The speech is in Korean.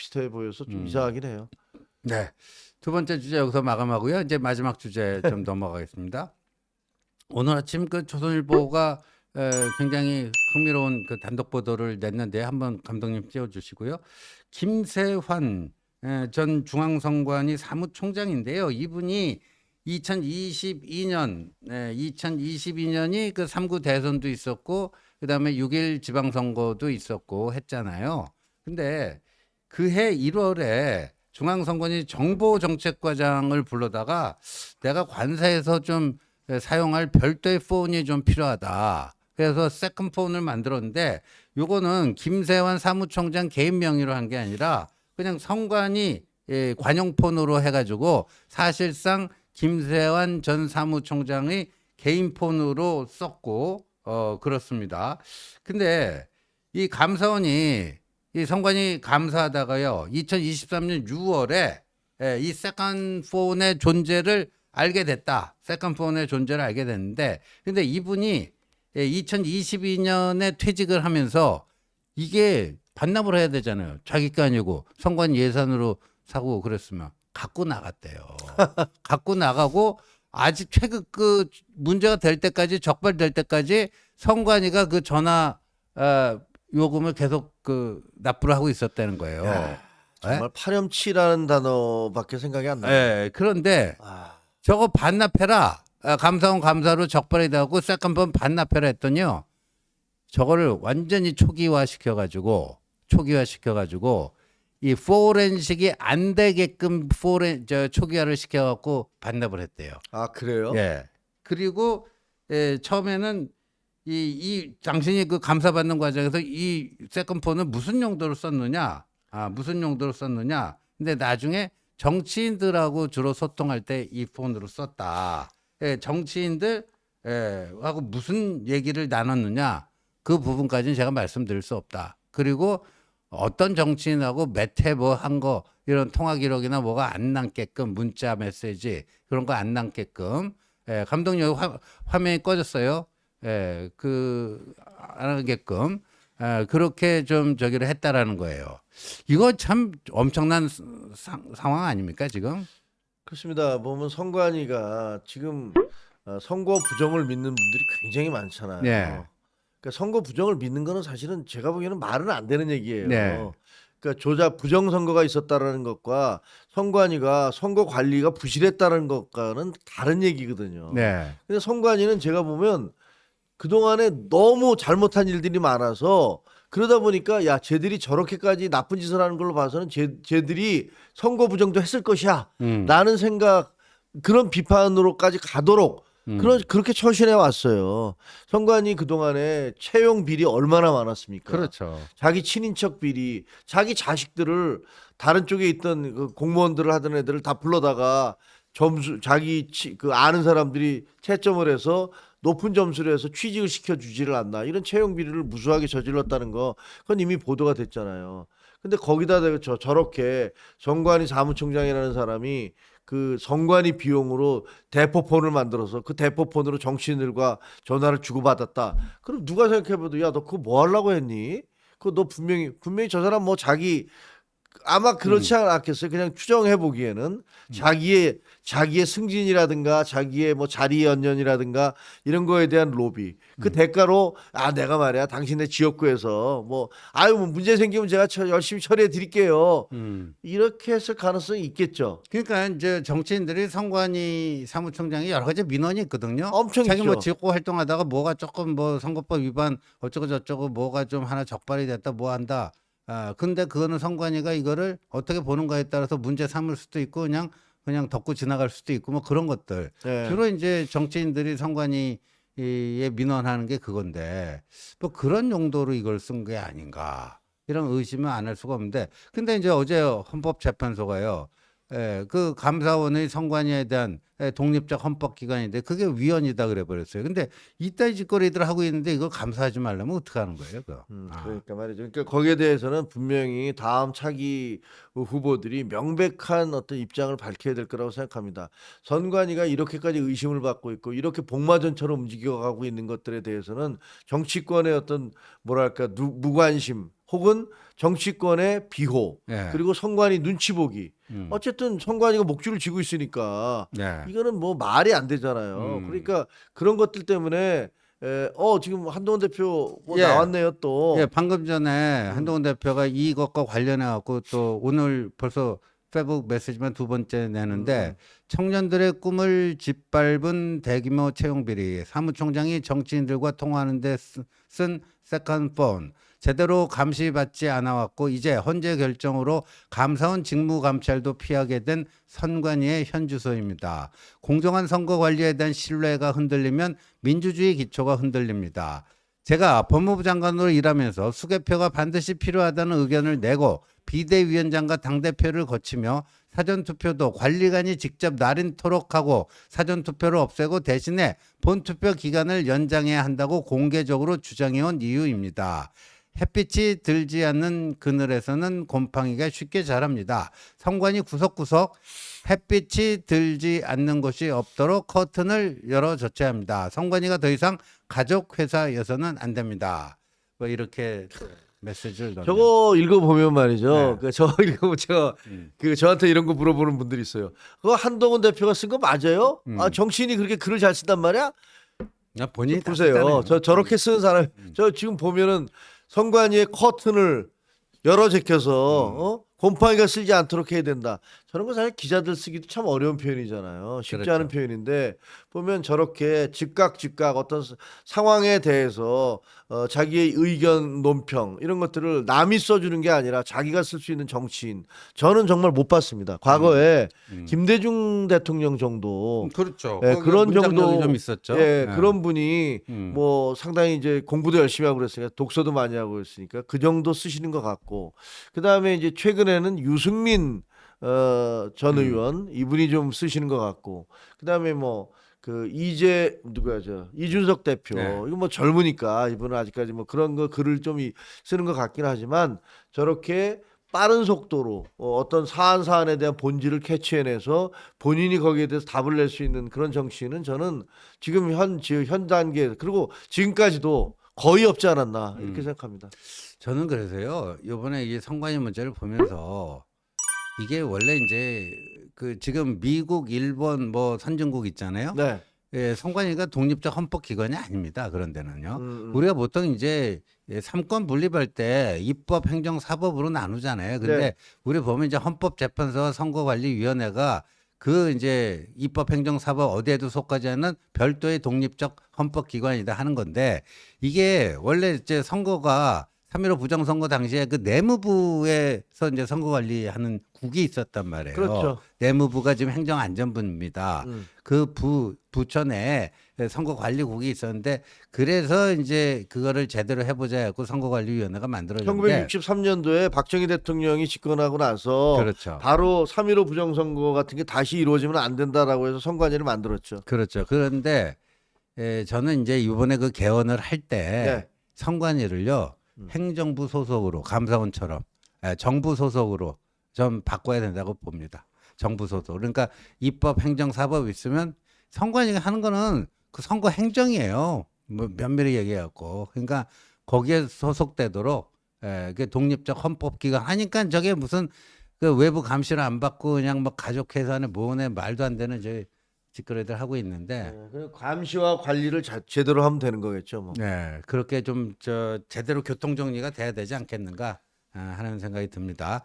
비슷해 보여서 좀 이상하긴 해요. 네. 두 번째 주제 여기서 마감하고요. 이제 마지막 주제 좀 넘어가겠습니다. 오늘 아침 그 조선일보가 굉장히 흥미로운 그 단독 보도를 냈는데 한번 감독님 띄워주시고요. 김세환 전 중앙선관위 사무총장인데요. 이분이 2022년이 그 3구 대선도 있었고 그다음에 6.1 지방선거도 있었고 했잖아요. 근데 그해 1월에 중앙선관위 정보정책과장을 불러다가 내가 관사에서 좀 사용할 별도의 폰이 좀 필요하다. 그래서 세컨폰을 만들었는데 요거는 김세환 사무총장 개인 명의로 한 게 아니라 그냥 선관위 관용폰으로 해가지고 사실상 김세환 전 사무총장의 개인 폰으로 썼고 그렇습니다. 근데 이 감사원이 이 선관위 감사하다가요 2023년 6월에 이 세컨폰의 존재를 알게 됐다. 세컨폰의 존재를 알게 됐는데 근데 이분이 2022년에 퇴직을 하면서 이게 반납을 해야 되잖아요. 자기 게 아니고 선관 예산으로 사고 그랬으면 갖고 나갔대요. 갖고 나가고 아직 최근 그 문제가 될 때까지 적발될 때까지 선관위가 그 전화 요금을 계속 그 납부를 하고 있었다는 거예요. 야, 정말 파렴치라는 단어밖에 생각이 안 나요. 네, 그런데 저거 반납해라. 감사원 감사로 적발이 되고 세컨폰 반납해라 했더니요. 저거를 완전히 초기화 시켜가지고 이 포렌식이 안 되게끔 초기화를 시켜갖고 반납을 했대요. 아, 그래요? 예. 그리고 처음에는 이 당신이 그 감사받는 과정에서 이 세컨폰을 무슨 용도로 썼느냐, 근데 나중에 정치인들하고 주로 소통할 때 이 폰으로 썼다. 정치인들 하고 무슨 얘기를 나눴느냐 그 부분까지는 제가 말씀드릴 수 없다. 그리고 어떤 정치인하고 몇 회 뭐 한 거 이런 통화 기록이나 뭐가 안 남게끔 문자 메시지 그런 거 안 남게끔 감독님 여기 화면이 꺼졌어요. 안 하게끔 그렇게 좀 저기를 했다라는 거예요. 이거 참 엄청난 상황 아닙니까 지금? 그렇습니다. 보면 선관위가 지금 선거 부정을 믿는 분들이 굉장히 많잖아요. 네. 그러니까 선거 부정을 믿는 거는 사실은 제가 보기에는 말은 안 되는 얘기예요. 네. 그러니까 부정 선거가 있었다라는 것과 선관위가 선거 관리가 부실했다는 것과는 다른 얘기거든요. 네. 근데 선관위는 제가 보면 그동안에 너무 잘못한 일들이 많아서 그러다 보니까 야 쟤들이 저렇게까지 나쁜 짓을 하는 걸로 봐서는 쟤들이 선거 부정도 했을 것이야 라는 생각 그런 비판으로까지 가도록 그렇게 처신해 왔어요. 선관위 그동안에 채용 비리 얼마나 많았습니까? 그렇죠. 자기 친인척 비리, 자기 자식들을 다른 쪽에 있던 그 공무원들을 하던 애들을 다 불러다가 그 아는 사람들이 채점을 해서 높은 점수를 해서 취직을 시켜주지를 않나 이런 채용 비리를 무수하게 저질렀다는 거 그건 이미 보도가 됐잖아요. 근데 거기다 대고 저렇게 선관위 사무총장이라는 사람이 그 선관위 비용으로 대포폰을 만들어서 그 대포폰으로 정치인들과 전화를 주고받았다. 그럼 누가 생각해봐도 야 너 그거 뭐 하려고 했니? 그거 너 분명히 저 사람 뭐 자기 아마 그렇지 않았겠어요. 그냥 추정해 보기에는 자기의 승진이라든가 자기의 뭐 자리 연연이라든가 이런 거에 대한 로비 그 대가로 내가 말이야 당신네 지역구에서 뭐 문제 생기면 제가 열심히 처리해 드릴게요. 이렇게 했을 가능성이 있겠죠. 그러니까 이제 정치인들이 선관위 사무총장이 여러 가지 민원이 있거든요. 엄청 자기 뭐 있죠. 지역구 활동하다가 뭐가 조금 뭐 선거법 위반 어쩌고 저쩌고 뭐가 좀 하나 적발이 됐다 뭐 한다. 근데 그거는 선관위가 이거를 어떻게 보는가에 따라서 문제 삼을 수도 있고 그냥 덮고 지나갈 수도 있고 뭐 그런 것들. 네. 주로 이제 정치인들이 선관위에 민원하는 게 그건데 뭐 그런 용도로 이걸 쓴 게 아닌가. 이런 의심은 안 할 수가 없는데 근데 이제 어제 헌법재판소가요. 그 감사원의 선관위에 대한 독립적 헌법기관인데 그게 위헌이다 그래 버렸어요. 근데 이따위 짓거리들 하고 있는데 이거 감사하지 말라면 어떻게 하는 거예요, 그거? 그러니까 말이죠. 그러니까 거기에 대해서는 분명히 다음 차기 후보들이 명백한 어떤 입장을 밝혀야 될 거라고 생각합니다. 선관위가 이렇게까지 의심을 받고 있고 이렇게 복마전처럼 움직여가고 있는 것들에 대해서는 정치권의 어떤 뭐랄까 무관심 혹은 정치권의 비호 예. 그리고 선관위 눈치 보기. 음. 어쨌든 선관위가 목줄을 쥐고 있으니까 네. 이거는 뭐 말이 안 되잖아요. 그러니까 그런 것들 때문에 지금 한동훈 대표 뭐 예. 나왔네요 또. 예, 방금 전에 한동훈 대표가 이것과 관련해 갖고 또 오늘 벌써 페북 메시지만 두 번째 내는데 청년들의 꿈을 짓밟은 대규모 채용 비리, 사무총장이 정치인들과 통화하는 데 쓴 세컨폰 제대로 감시받지 않아 왔고 이제 헌재 결정으로 감사원 직무감찰도 피하게 된 선관위의 현주소입니다. 공정한 선거 관리에 대한 신뢰가 흔들리면 민주주의 기초가 흔들립니다. 제가 법무부 장관으로 일하면서 수개표가 반드시 필요하다는 의견을 내고 비대위원장과 당대표를 거치며 사전투표도 관리관이 직접 날인토록 하고 사전투표를 없애고 대신에 본투표 기간을 연장해야 한다고 공개적으로 주장해온 이유입니다. 햇빛이 들지 않는 그늘에서는 곰팡이가 쉽게 자랍니다. 선관위 구석구석 햇빛이 들지 않는 곳이 없도록 커튼을 열어줬어야 합니다. 선관위가 더 이상 가족 회사여서는 안 됩니다. 뭐 이렇게 메시지를 넣네요. 저거 읽어보면 말이죠. 네. 저거 읽어보면 제가 저한테 이런 거 물어보는 분들이 있어요. 그거 한동훈 대표가 쓴 거 맞아요? 아 정치인이 그렇게 글을 잘 쓴단 말이야? 본인이 다 보세요. 쓰잖아요. 저렇게 쓰는 사람, 저 지금 보면은 선관위의 커튼을 열어 제껴서 곰팡이가 쓸지 않도록 해야 된다. 저런 거 사실 기자들 쓰기도 참 어려운 표현이잖아요. 쉽지 그렇죠. 않은 표현인데 보면 저렇게 즉각 어떤 상황에 대해서 자기의 의견 논평 이런 것들을 남이 써주는 게 아니라 자기가 쓸 수 있는 정치인 저는 정말 못 봤습니다. 과거에 김대중 대통령 정도 그렇죠. 예, 거기가 그런 문장력이 정도 좀 있었죠. 예, 예. 그런 분이 뭐 상당히 이제 공부도 열심히 하고 그랬으니까 독서도 많이 하고 그랬으니까 그 정도 쓰시는 것 같고 그다음에 이제 최근에는 유승민 전 의원 이분이 좀 쓰시는 것 같고 그다음에 뭐 그 이준석 대표 네. 이거 뭐 젊으니까 이분은 아직까지 뭐 그런 거 글을 좀 쓰는 것 같긴 하지만 저렇게 빠른 속도로 어떤 사안에 대한 본질을 캐치해내서 본인이 거기에 대해서 답을 낼 수 있는 그런 정치인은 저는 지금 현 단계 그리고 지금까지도 거의 없지 않았나 이렇게 생각합니다. 저는 그래서요. 이번에 이 선관위 문제를 보면서 이게 원래 이제 그 지금 미국, 일본 뭐 선진국 있잖아요. 네. 예, 선관위가 독립적 헌법 기관이 아닙니다. 그런 데는요. 음. 우리가 보통 이제 삼권 분립할 때 입법, 행정, 사법으로 나누잖아요. 근데 네. 우리 보면 이제 헌법재판소와 선거관리위원회가 그 이제 입법, 행정, 사법 어디에도 속하지 않는 별도의 독립적 헌법 기관이다 하는 건데 이게 원래 이제 선거가 3.15 부정선거 당시에 그 내무부에서 이제 선거 관리하는 국이 있었단 말이에요. 그렇죠. 내무부가 지금 행정안전부입니다. 음. 그 부처 내에 선거관리국이 있었는데 그래서 이제 그거를 제대로 해보자 해갖고 선거관리위원회가 만들어졌는데 1963년도에 박정희 대통령이 집권하고 나서 그렇죠. 바로 3.15 부정선거 같은 게 다시 이루어지면 안 된다라고 해서 선관위를 만들었죠. 그렇죠. 그런데 저는 이제 이번에 그 개원을 할 때 네. 선관위를요 행정부 소속으로 감사원처럼 정부 소속으로 좀 바꿔야 된다고 봅니다. 정부 소속. 그러니까 입법, 행정, 사법 있으면 선관위가 하는 거는 그 선거 행정이에요. 뭐 면밀히 얘기해갖고. 그러니까 거기에 소속되도록 그 독립적 헌법기관 하니까 저게 무슨 그 외부 감시를 안 받고 그냥 뭐 가족 회사는 뭐네 말도 안 되는 저 짓거리들 하고 있는데 그리고 감시와 관리를 제대로 하면 되는 거겠죠. 뭐. 네, 그렇게 좀 제대로 교통 정리가 돼야 되지 않겠는가 하는 생각이 듭니다.